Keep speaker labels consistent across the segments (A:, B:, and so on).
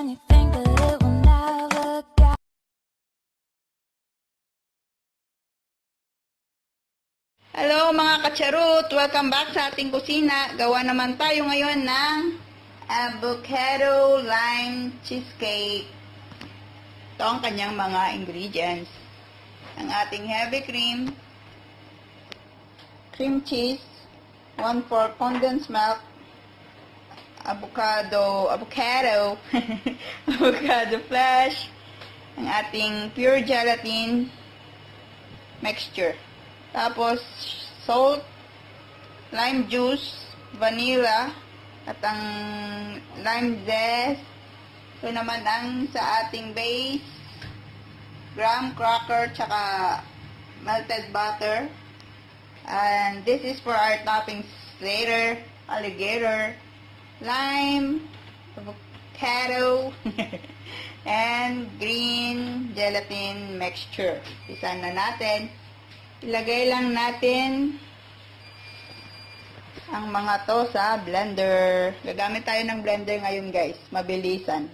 A: when you think that it will never get.
B: Hello mga kacharot! Welcome back sa ating kusina. Gawa naman tayo ngayon ng avocado lime cheesecake. Ito ang kanyang mga ingredients. Ang ating heavy cream cheese, 1/4 condensed milk, avocado avocado flesh, ang ating pure gelatin mixture. Tapos, salt, lime juice, vanilla, at ang lime zest. Ito naman ang sa ating base, graham cracker, tsaka melted butter. And this is for our toppings later, alligator, lime, avocado, and green gelatin mixture. Isa na natin. Ilagay lang natin ang mga to sa blender. Gagamit tayo ng blender ngayon guys. Mabilisan.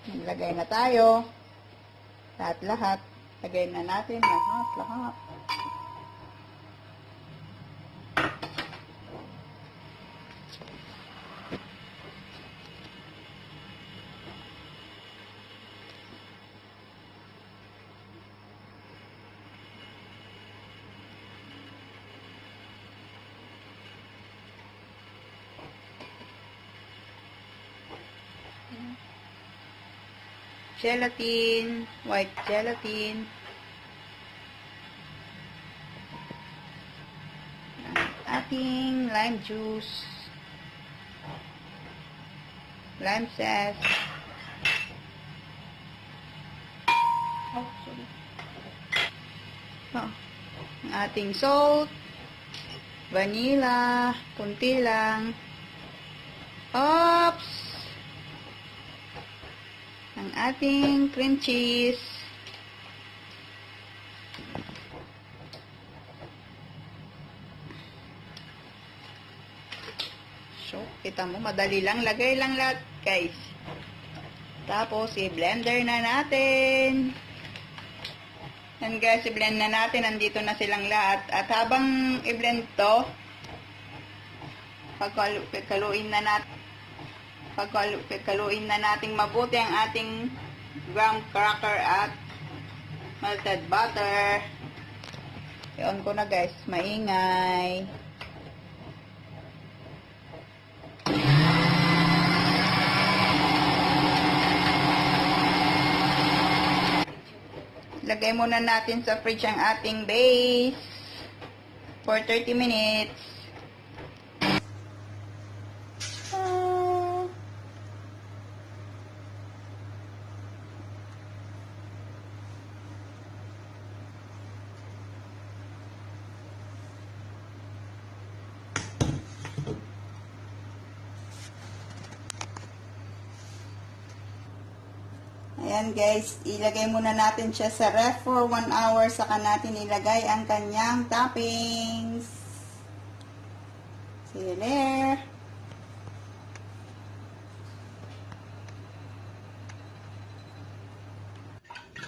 B: Ilagay na tayo. Lahat-lahat. Lagay na natin. Lahat. Gelatin, white gelatin, ating lime juice, lime zest, ang ating salt, vanilla, kunti lang, oops, ang ating cream cheese, so kita mo madali lang, lagay lang lahat guys. Tapos i-blender na natin. Yan guys, i-blend na natin, nandito na silang lahat. At habang i-blend to, pagkaluin na nating mabuti ang ating graham cracker at melted butter. I-on ko na guys, maingay. Lagay muna natin sa fridge ang ating base for 30 minutes. Ayan guys, ilagay muna natin siya sa ref for 1 hour, saka natin ilagay ang kanyang toppings. See you there.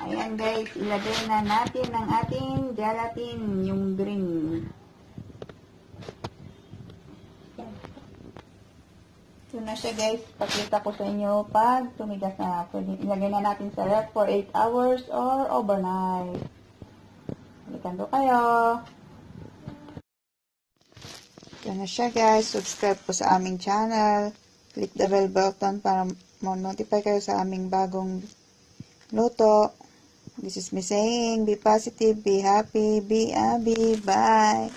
B: Ayan guys, ilagay na natin ang ating gelatin, yung green. Ito na siya guys, pakita ko sa inyo pag tumigas na. Pwede ilagay na natin sa ref for 8 hours or overnight. Balikan ko kayo. Ito na siya guys, subscribe po sa aming channel. Click the bell button para ma-notify kayo sa aming bagong luto. This is me saying, be positive, be happy, be happy, bye!